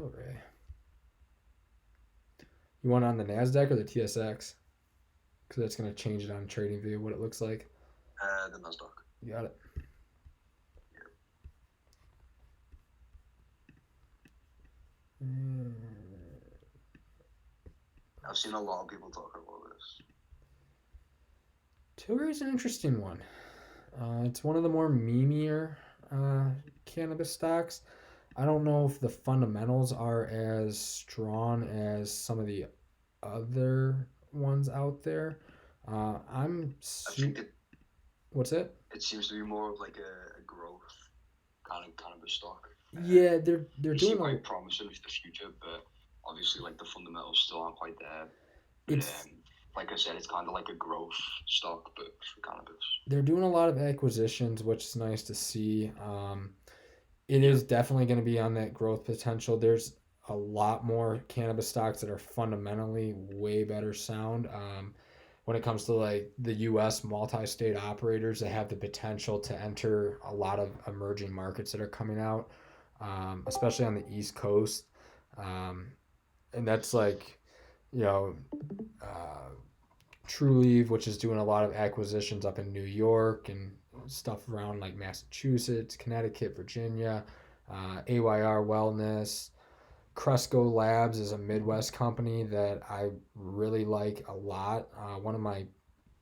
Tilray. You want it on the NASDAQ or the TSX? Because that's going to change it on TradingView, what it looks like. The Nasdaq. You got it. Yeah. Mm. I've seen a lot of people talking about this. Tilray is an interesting one. It's one of the more memeier uh, cannabis stocks. I don't know if the fundamentals are as strong as some of the other ones out there. I'm I think What's it? it seems to be more of like a growth kind of cannabis stock. Yeah, they're They doing seem a. quite promising for the future, but obviously like the fundamentals still aren't quite there. But It's like I said, it's kind of like a growth stock, but for cannabis. they're doing a lot of acquisitions, which is nice to see. It Yeah. is definitely going to be on that growth potential. There's a lot more cannabis stocks that are fundamentally way better sound. When it comes to like the U.S. multi-state operators that have the potential to enter a lot of emerging markets that are coming out, especially on the East Coast, um, and that's like, you know, uh, Trulieve, which is doing a lot of acquisitions up in New York and stuff around like Massachusetts, Connecticut, Virginia, AYR Wellness. Cresco Labs is a Midwest company that I really like a lot. One of my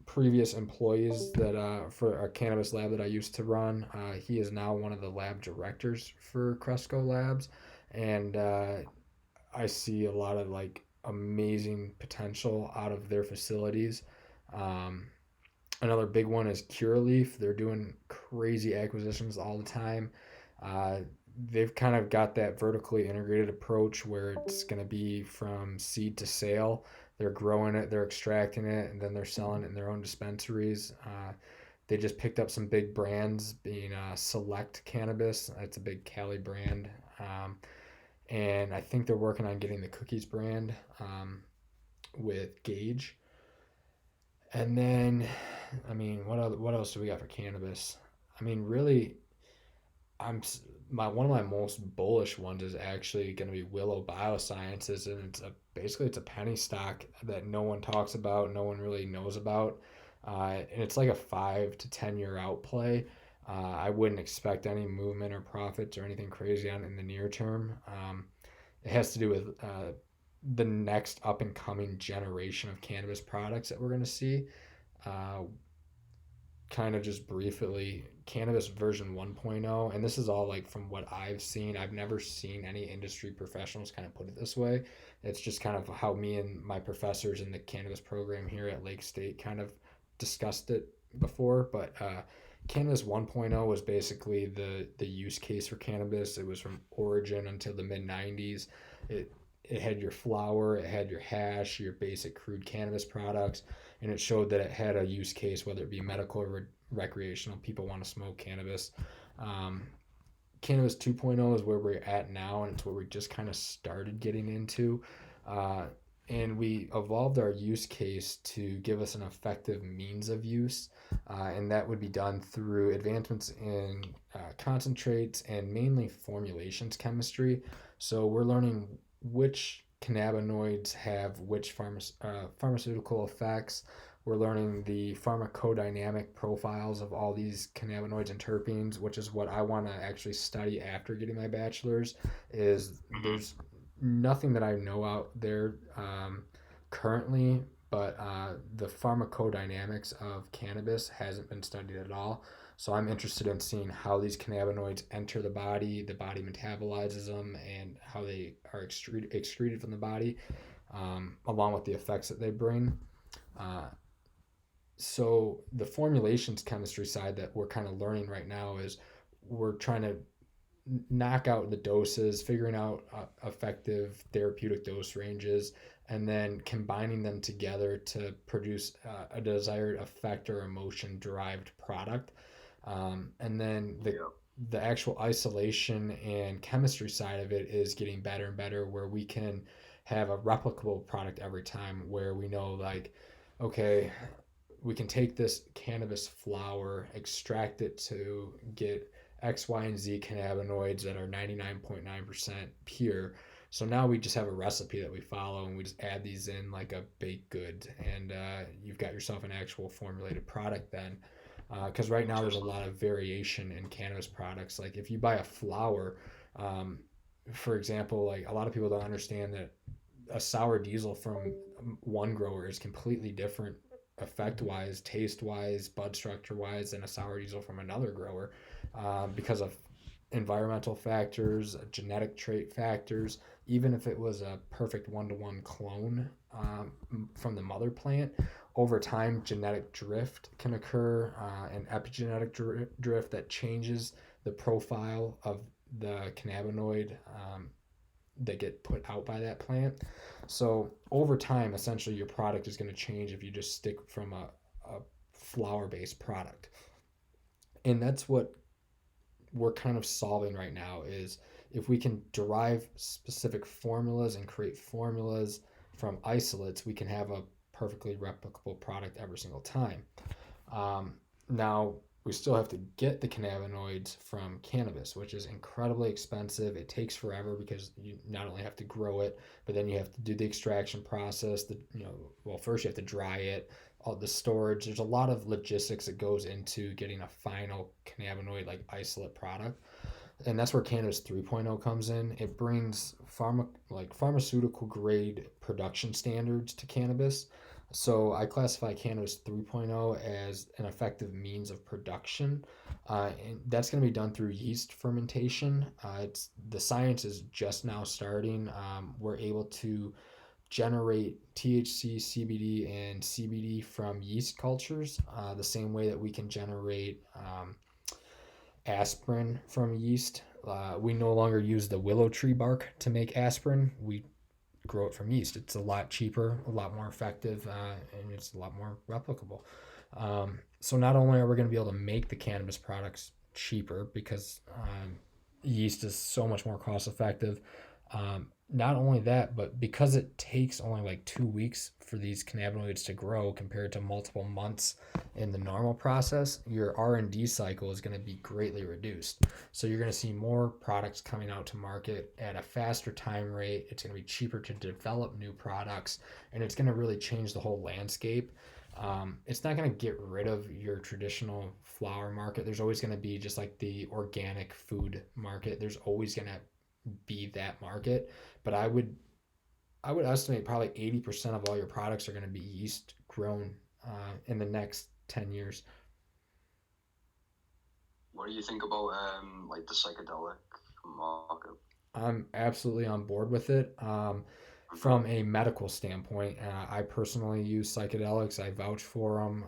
previous employees that for a cannabis lab that I used to run, he is now one of the lab directors for Cresco Labs, and I see a lot of like amazing potential out of their facilities. Um, Another big one is Cureleaf. They're doing crazy acquisitions all the time. Uh, they've kind of got that vertically integrated approach where it's going to be from seed to sale. They're growing it, they're extracting it, and then they're selling it in their own dispensaries. They just picked up some big brands, being Select Cannabis. That's a big Cali brand. And I think they're working on getting the Cookies brand with Gage. And then, I mean, what else do we got for cannabis? I mean, really, I'm my one of my most bullish ones is actually going to be Willow Biosciences, and basically it's a penny stock that no one talks about, no one really knows about, and it's like a 5 to 10 year out play. I wouldn't expect any movement or profits or anything crazy on it in the near term. It has to do with the next up and coming generation of cannabis products that we're going to see. Uh, Kind of just briefly, cannabis version 1.0, and this is all like from what I've seen. I've never seen any industry professionals kind of put it this way. It's just kind of how me and my professors in the cannabis program here at Lake State kind of discussed it before. But cannabis 1.0 was basically the use case for cannabis. It was from origin until the mid 90s. It had your flower, it had your hash, your basic crude cannabis products, and it showed that it had a use case, whether it be medical or recreational. People want to smoke cannabis. Um, Cannabis 2.0 is where we're at now, and it's where we just kind of started getting into. Uh, and we evolved our use case to give us an effective means of use, and that would be done through advancements in concentrates and mainly formulations chemistry. So we're learning which cannabinoids have which pharmaceutical effects. We're learning the pharmacodynamic profiles of all these cannabinoids and terpenes, which is what I want to actually study after getting my bachelor's. Is there's nothing that I know out there currently, but the pharmacodynamics of cannabis hasn't been studied at all. So I'm interested in seeing how these cannabinoids enter the body metabolizes them, and how they are excreted from the body, along with the effects that they bring. Uh, so the formulations chemistry side that we're kind of learning right now is we're trying to knock out the doses, figuring out effective therapeutic dose ranges, and then combining them together to produce a desired effect or emotion derived product. And then Yeah. the actual isolation and chemistry side of it is getting better and better, where we can have a replicable product every time, where we know like, okay, we can take this cannabis flower, extract it to get X, Y, and Z cannabinoids that are 99.9% pure. So now we just have a recipe that we follow, and we just add these in like a baked good, and you've got yourself an actual formulated product then. Because right now there's a Interesting. lot of variation in cannabis products. Like if you buy a flower, um, for example, like a lot of people don't understand that a sour diesel from one grower is completely different effect wise, taste wise, bud structure wise than a sour diesel from another grower, because of environmental factors, genetic trait factors. Even if it was a perfect one-to-one clone from the mother plant, over time genetic drift can occur, and epigenetic drift that changes the profile of the cannabinoid that get put out by that plant. So over time, essentially, your product is going to change if you just stick from a flower-based product, and that's what we're kind of solving right now. Is if we can derive specific formulas and create formulas from isolates, we can have a perfectly replicable product every single time. Now, we still have to get the cannabinoids from cannabis, which is incredibly expensive. It takes forever because you not only have to grow it, but then you have to do the extraction process. Well, first you have to dry it, all the storage. There's a lot of logistics that goes into getting a final cannabinoid like isolate product, and that's where cannabis 3.0 comes in. It brings pharmaceutical grade production standards to cannabis. So I classify cannabis 3.0 as an effective means of production, and that's going to be done through yeast fermentation. It's the science is just now starting. We're able to generate THC, CBD, and CBD from yeast cultures, the same way that we can generate aspirin from yeast. We no longer use the willow tree bark to make aspirin. We grow it from yeast. It's a lot cheaper, a lot more effective, and it's a lot more replicable. So not only are we going to be able to make the cannabis products cheaper because yeast is so much more cost effective. Not only that, but because it takes only like 2 weeks for these cannabinoids to grow compared to multiple months in the normal process, your R&D cycle is going to be greatly reduced. So you're going to see more products coming out to market at a faster time rate. It's going to be cheaper to develop new products, and it's going to really change the whole landscape. It's not going to get rid of your traditional flower market. There's always going to be, just like the organic food market, there's always going to be that market. But I would estimate probably 80% of all your products are going to be yeast grown in the next 10 years. What do you think about like the psychedelic market? I'm absolutely on board with it. Mm-hmm. From a medical standpoint, I personally use psychedelics. I vouch for them.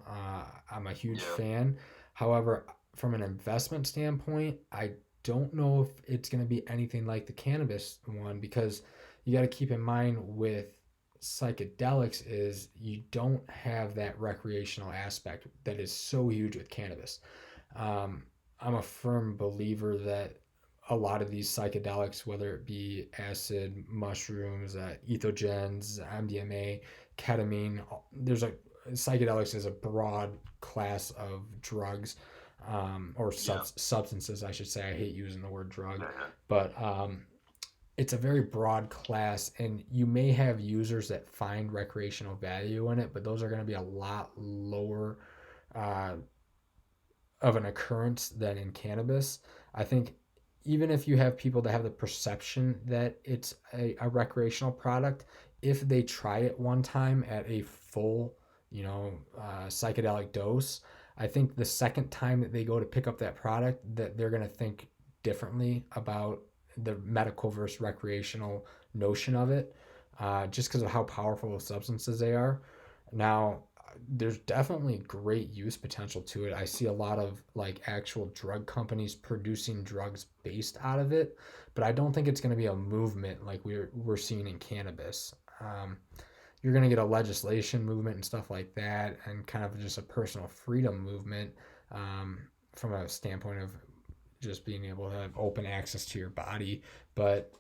I'm a huge Yeah. fan. However, from an investment standpoint, I don't know if it's going to be anything like the cannabis one, because you got to keep in mind with psychedelics is you don't have that recreational aspect that is so huge with cannabis. Um, I'm a firm believer that a lot of these psychedelics, whether it be acid, mushrooms, ethogens, MDMA, ketamine, there's a psychedelics is a broad class of drugs, or Yeah. substances, I should say. I hate using the word drug, Yeah. Yeah. but it's a very broad class, and you may have users that find recreational value in it, but those are going to be a lot lower uh, of an occurrence than in cannabis. I think even if you have people that have the perception that it's a recreational product, if they try it one time at a full, psychedelic dose, I think the second time that they go to pick up that product, that they're going to think differently about the medical versus recreational notion of it, just because of how powerful substances they are. Now, there's definitely great use potential to it. I see a lot of like actual drug companies producing drugs based out of it, but I don't think it's going to be a movement like we're seeing in cannabis. You're going to get a legislation movement and stuff like that, and kind of just a personal freedom movement, from a standpoint of just being able to have open access to your body. But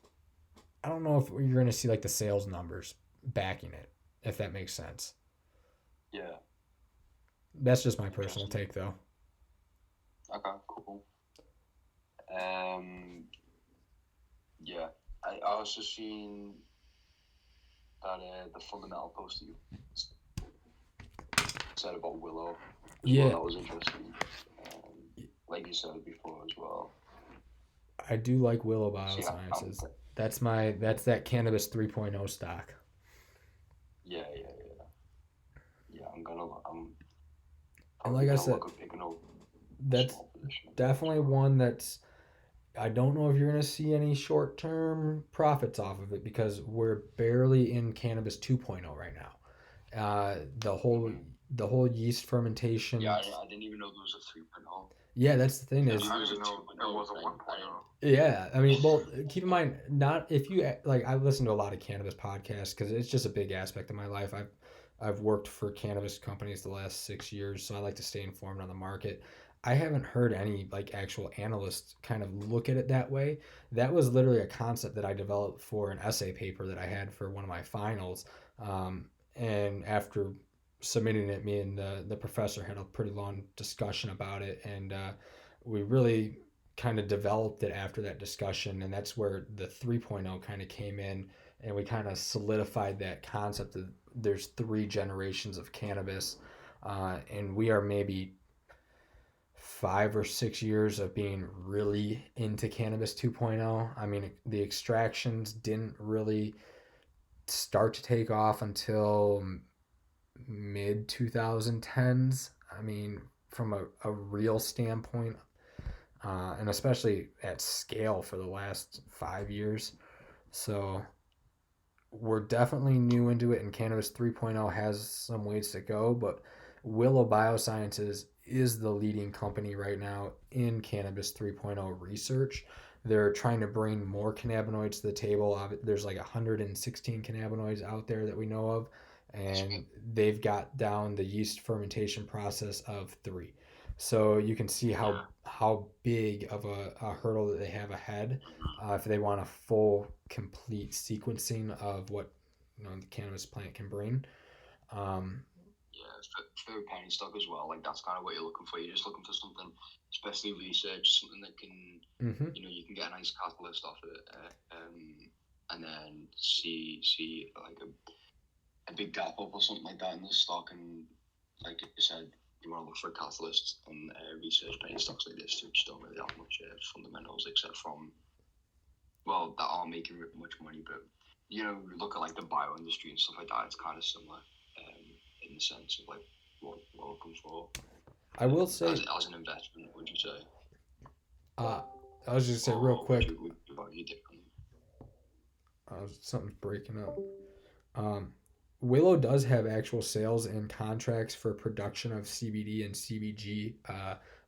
I don't know if you're going to see like the sales numbers backing it, if that makes sense. Yeah. That's just my personal Interesting. take, though. Okay. Cool. Um. Yeah. I also seen that the fundamental post that you said about Willow as well. Yeah, That was interesting. Like you said before as well. I do like Willow So yeah, Biosciences. That's that Cannabis 3.0 stock. yeah. And Probably like I gonna said, look at picking up a that's small position of that as definitely well. one that's I don't know if you're going to see any short term profits off of it because we're barely in cannabis 2.0 right now. The whole Mm-hmm. the whole yeast Yeah, fermentation. I didn't even know there was a 3.0. Yeah, that's the thing I is knew there was a 2.0. yeah, I mean, well, keep in mind, not if you like. I listen to a lot of cannabis podcasts because it's just a big aspect of my life. I've worked for cannabis companies the last 6 years, so I like to stay informed on the market. I haven't heard any like actual analysts kind of look at it that way. That was literally a concept that I developed for an essay paper that I had for one of my finals. And after submitting it, me and the professor had a pretty long discussion about it, and we really kind of developed it after that discussion, and that's where the 3.0 kind of came in, and we kind of solidified that concept that there's three generations of cannabis, and we are maybe 5 or 6 years of being really into cannabis 2.0. I mean, the extractions didn't really start to take off until mid 2010s. I mean, from a real standpoint, and especially at scale for the last 5 years. So we're definitely new into it, and Cannabis 3.0 has some ways to go, but Willow Biosciences is the leading company right now in Cannabis 3.0 research. They're trying to bring more cannabinoids to the table. There's like 116 cannabinoids out there that we know of, and they've got down the yeast fermentation process of three. So you can see Yeah. how big of a hurdle that they have ahead Mm-hmm. if they want a full, complete sequencing of what the cannabis plant can bring. Um, Yeah, for penny stock as well. Like that's kind of what you're looking for. You're just looking for something, especially research, something that can, mm-hmm. you can get a nice catalyst off it, and then see like a big gap up or something like that in the stock. And like you said, you want to look for a catalyst and research penny stocks like this, which don't really have much fundamentals except from that aren't making much money, but look at like the bio industry and stuff like that. It's kind of similar, in the sense of like what we're looking for I will say, as an investment. Would you say, uh, I was just say real or quick, would you argue differently? something's breaking up. Um, Willow does have actual sales and contracts for production of CBD and CBG,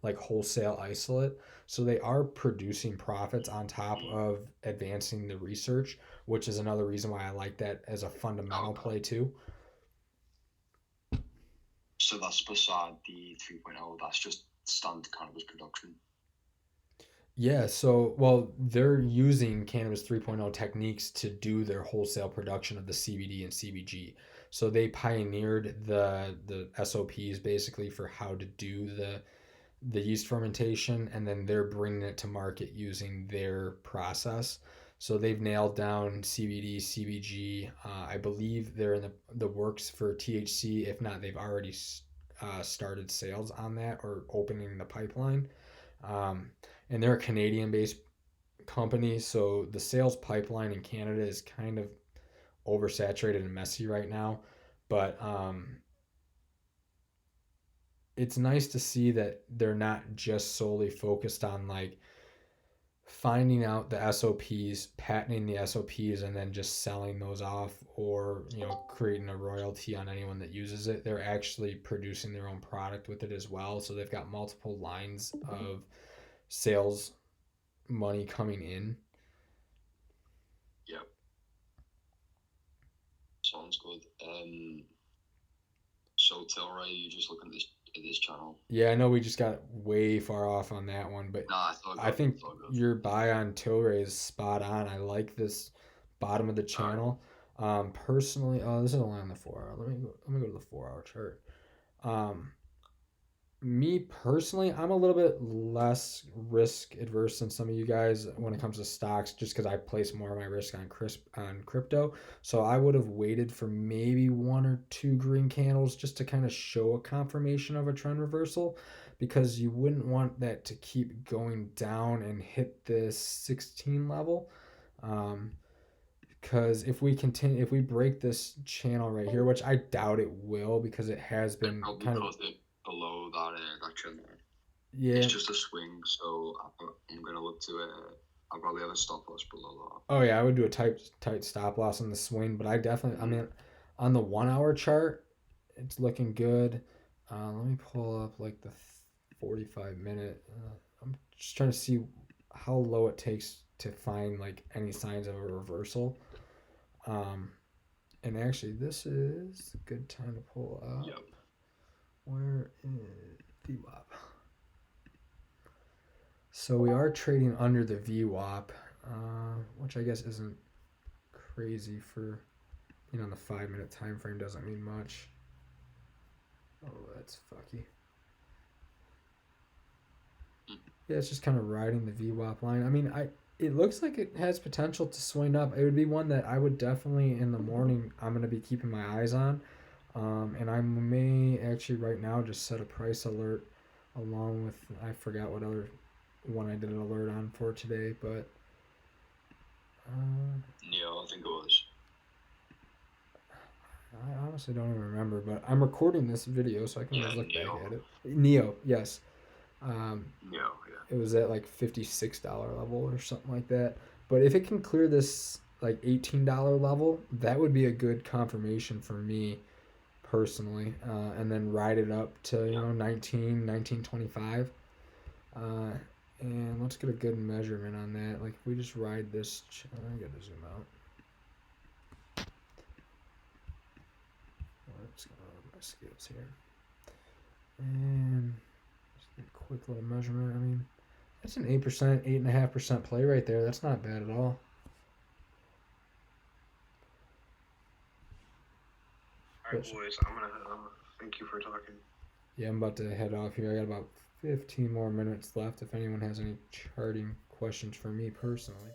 like wholesale isolate. So they are producing profits on top of advancing the research, which is another reason why I like that as a fundamental Okay, play too. so that's beside the 3.0. That's just standard cannabis production. Yeah, so well, they're using Cannabis 3.0 techniques to do their wholesale production of the CBD and CBG. So they pioneered the SOPs basically for how to do the yeast fermentation, and then they're bringing it to market using their process. So they've nailed down CBD, CBG. I believe they're in the works for THC. If not, they've already started sales on that or opening the pipeline. Um, and they're a Canadian based company, so the sales pipeline in Canada is kind of oversaturated and messy right now. But it's nice to see that they're not just solely focused on like finding out the SOPs, patenting the SOPs, and then just selling those off or creating a royalty on anyone that uses it. They're actually producing their own product with it as well. So they've got multiple lines of sales money coming in. Yep, sounds good. So TLRY, you just looking at this channel? Yeah, I know we just got way far off on that one, but Nah, it's all I good. think It's all good. your buy on Tilray is spot on. I like this bottom of the All right. channel. Personally, oh, this is only on the 4 hour. Let me go to the 4 hour chart. Um, Me personally, I'm a little bit less risk adverse than some of you guys when it comes to stocks, just because I place more of my risk on crypto. So I would have waited for maybe one or two green candles just to kind of show a confirmation of a trend reversal, because you wouldn't want that to keep going down and hit this 16 level. Um, because if we break this channel right here, which I doubt it will, because it has I'd been probably kind of, put it below that trend line. It's yeah. just a swing, so I'm gonna look to it. I'll probably have a stop loss below Oh yeah, I would do a tight stop loss on the swing, but I definitely, that. I mean, on the 1 hour chart, it's looking good. Let me pull up like the 45 minute. I'm just trying to see how low it takes to find like any signs of a reversal. Um, and actually, this is a good time to pull up. Yep. Where is VWAP? So we are trading under the VWAP, which I guess isn't crazy for, on the 5 minute time frame, doesn't mean much. Oh, that's fucky. Yeah, it's just kind of riding the VWAP line. I mean, it looks like it has potential to swing up. It would be one that I would definitely in the morning. I'm gonna be keeping my eyes on, and I may actually right now just set a price alert along with, I forgot what other one I did an alert on for today, but Yeah, I think it was. I honestly don't even remember. But I'm recording this video, so I can Yeah, always look back Neo. at it. Neo, yes. Neo, yeah. It was at like $56 level or something like that. But if it can clear this like $18 level, that would be a good confirmation for me personally, and then ride it up to 1925. Uh, and let's get a good measurement on that. Like if we just ride this, I gotta zoom out. What's going on with my scales here? And just a quick little measurement. I mean, that's an 8%, 8.5% play right there. That's not bad at all. Alright, boys, I'm gonna head off. Thank you for talking. Yeah, I'm about to head off here. I got about 15 more minutes left if anyone has any charting questions for me personally.